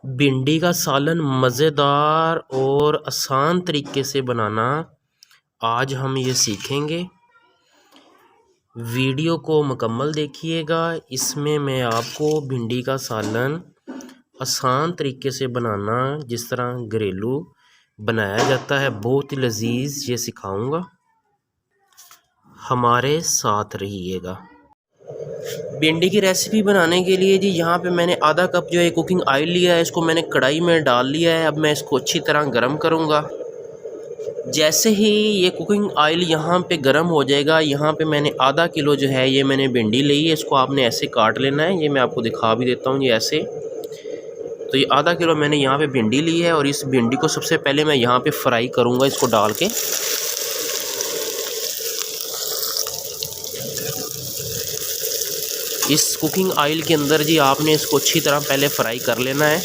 भिंडी का सालन मज़ेदार और आसान तरीके से बनाना आज हम ये सीखेंगे। वीडियो को मुकम्मल देखिएगा। इसमें मैं आपको भिंडी का सालन आसान तरीके से बनाना, जिस तरह घरेलू बनाया जाता है, बहुत ही लजीज ये सिखाऊंगा। हमारे साथ रहिएगा। भिंडी की रेसिपी बनाने के लिए जी यहाँ पे मैंने आधा कप जो है कुकिंग ऑयल लिया है। इसको मैंने कढ़ाई में डाल लिया है। अब मैं इसको अच्छी तरह गरम करूँगा। जैसे ही ये कुकिंग ऑयल यहाँ पे गरम हो जाएगा, यहाँ पे मैंने आधा किलो जो है ये मैंने भिंडी ली है। इसको आपने ऐसे काट लेना है। ये मैं आपको दिखा भी देता हूँ, ये ऐसे। तो ये आधा किलो मैंने यहाँ पे भिंडी ली है और इस भिंडी को सबसे पहले मैं यहाँ पे फ्राई करूँगा, इसको डाल के। इस कुकिंग ऑयल के अंदर जी आपने इसको अच्छी तरह पहले फ्राई कर लेना है।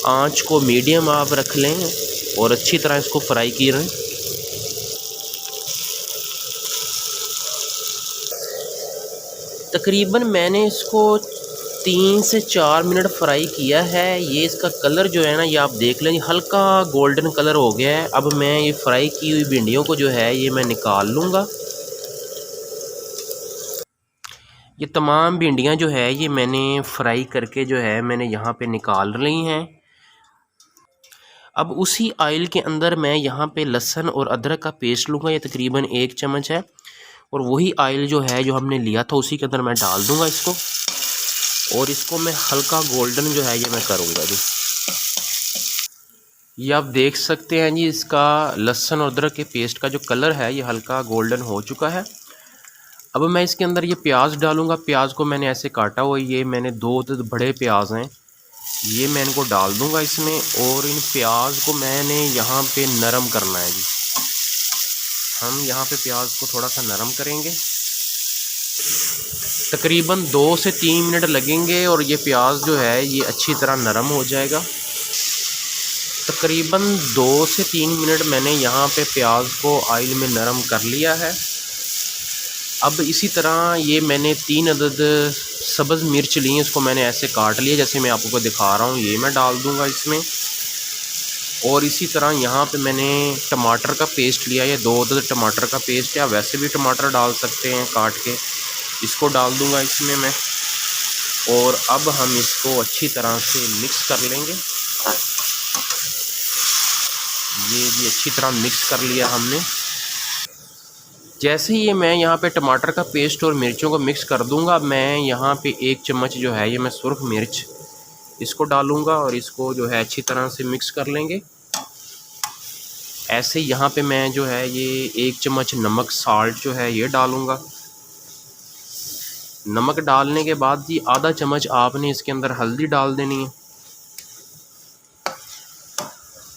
आंच को मीडियम आप रख लें और अच्छी तरह इसको फ्राई करें। तकरीबन मैंने इसको 3 से 4 मिनट फ्राई किया है। ये इसका कलर जो है ना, ये आप देख लें, हल्का गोल्डन कलर हो गया है। अब मैं ये फ्राई की हुई भिंडियों को जो है ये मैं निकाल लूँगा। ये तमाम भिंडियाँ जो है ये मैंने फ्राई करके जो है मैंने यहाँ पे निकाल ली हैं। अब उसी ऑयल के अंदर मैं यहाँ पे लहसुन और अदरक का पेस्ट लूँगा। ये तकरीबन 1 चम्मच है और वही ऑयल जो है जो हमने लिया था उसी के अंदर मैं डाल दूँगा इसको। और इसको मैं हल्का गोल्डन जो है ये मैं करूँगा जी। ये आप देख सकते हैं जी, इसका लहसुन और अदरक के पेस्ट का जो कलर है ये हल्का गोल्डन हो चुका है। अब मैं इसके अंदर ये प्याज डालूँगा। प्याज को मैंने ऐसे काटा हुआ, ये मैंने 2 बड़े प्याज हैं, ये मैं इनको डाल दूँगा इसमें। और इन प्याज को मैंने यहाँ पे नरम करना है जी। हम यहाँ पे प्याज को थोड़ा सा नरम करेंगे। तकरीबन 2 से 3 मिनट लगेंगे और ये प्याज जो है ये अच्छी तरह नरम हो जाएगा। तकरीबन 2 से 3 मिनट मैंने यहाँ पे प्याज को ऑयल में नरम कर लिया है। अब इसी तरह ये मैंने 3 अदद सब्ज़ मिर्च ली हैं, इसको मैंने ऐसे काट लिया जैसे मैं आपको दिखा रहा हूँ। ये मैं डाल दूँगा इसमें। और इसी तरह यहाँ पे मैंने टमाटर का पेस्ट लिया है। 2 अदद टमाटर का पेस्ट है। आप वैसे भी टमाटर डाल सकते हैं काट के। इसको डाल दूँगा इसमें मैं। और अब हम इसको अच्छी तरह से मिक्स कर लेंगे। ये भी अच्छी तरह मिक्स कर लिया हमने। जैसे ही मैं यहाँ पे टमाटर का पेस्ट और मिर्चों को मिक्स कर दूँगा, मैं यहाँ पे 1 चम्मच जो है ये मैं सुरख मिर्च इसको डालूँगा और इसको जो है अच्छी तरह से मिक्स कर लेंगे। ऐसे यहाँ पे मैं जो है ये 1 चम्मच नमक साल्ट जो है ये डालूँगा। नमक डालने के बाद जी आधा चम्मच आपने इसके अंदर हल्दी डाल देनी है।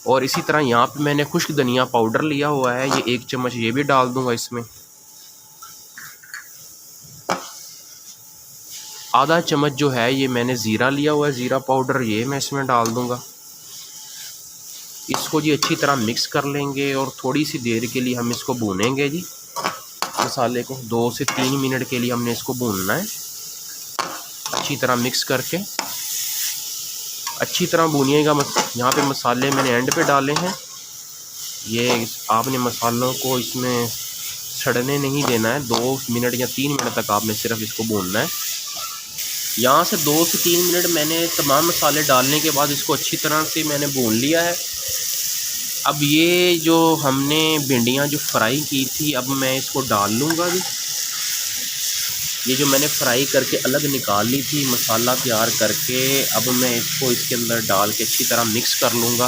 और इसी तरह यहाँ पे मैंने खुश्क धनिया पाउडर लिया हुआ है, ये 1 चम्मच ये भी डाल दूँगा इसमें। आधा चम्मच जो है ये मैंने ज़ीरा लिया हुआ है, ज़ीरा पाउडर, ये मैं इसमें डाल दूँगा। इसको जी अच्छी तरह मिक्स कर लेंगे और थोड़ी सी देर के लिए हम इसको भूनेंगे जी। मसाले को 2 से 3 मिनट के लिए हमने इसको भूनना है। अच्छी तरह मिक्स करके अच्छी तरह भूनिएगा। यहाँ पे मसाले मैंने एंड पे डाले हैं। ये आपने मसालों को इसमें सड़ने नहीं देना है। 2 मिनट या 3 मिनट तक आपने सिर्फ इसको भूनना है। यहाँ से 2 से 3 मिनट मैंने तमाम मसाले डालने के बाद इसको अच्छी तरह से मैंने भून लिया है। अब ये जो हमने भिंडियाँ जो फ्राई की थी, अब मैं इसको डाल लूँगा जी। ये जो मैंने फ्राई करके अलग निकाल ली थी मसाला तैयार करके, अब मैं इसको इसके अंदर डाल के अच्छी तरह मिक्स कर लूँगा।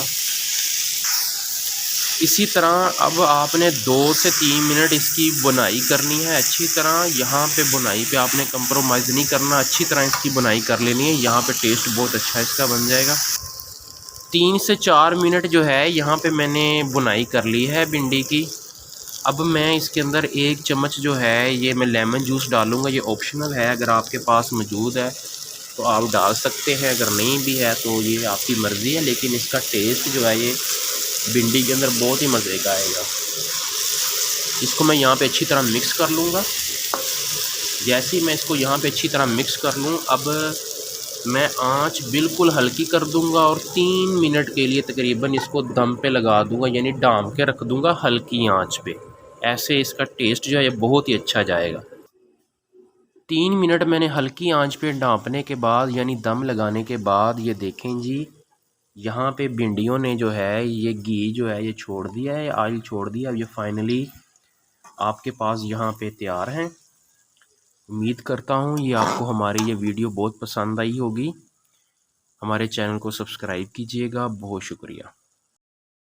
इसी तरह अब आपने 2 से 3 मिनट इसकी बुनाई करनी है अच्छी तरह। यहाँ पे बुनाई पे आपने कंप्रोमाइज़ नहीं करना, अच्छी तरह इसकी बुनाई कर लेनी है। यहाँ पे टेस्ट बहुत अच्छा इसका बन जाएगा। 3 से 4 मिनट जो है यहाँ पे मैंने बुनाई कर ली है भिंडी की। अब मैं इसके अंदर 1 चम्मच जो है ये मैं लेमन जूस डालूँगा। ये ऑप्शनल है, अगर आपके पास मौजूद है तो आप डाल सकते हैं, अगर नहीं भी है तो ये आपकी मर्ज़ी है। लेकिन इसका टेस्ट जो है ये भिंडी के अंदर बहुत ही मज़े का आएगा। इसको मैं यहाँ पे अच्छी तरह मिक्स कर लूँगा। जैसे ही मैं इसको यहाँ पे अच्छी तरह मिक्स कर लूँ, अब मैं आंच बिल्कुल हल्की कर दूंगा और 3 मिनट के लिए तकरीबन इसको दम पे लगा दूंगा, यानी डाम के रख दूंगा हल्की आंच पे। ऐसे इसका टेस्ट जो है बहुत ही अच्छा जाएगा। 3 मिनट मैंने हल्की आंच पे ढाँपने के बाद यानी दम लगाने के बाद ये देखें जी, यहाँ पे भिंडियों ने जो है ये घी जो है ये छोड़ दिया है, ऑयल छोड़ दिया। अब ये फाइनली आपके पास यहाँ पे तैयार हैं। उम्मीद करता हूँ ये आपको हमारी ये वीडियो बहुत पसंद आई होगी। हमारे चैनल को सब्सक्राइब कीजिएगा। बहुत शुक्रिया।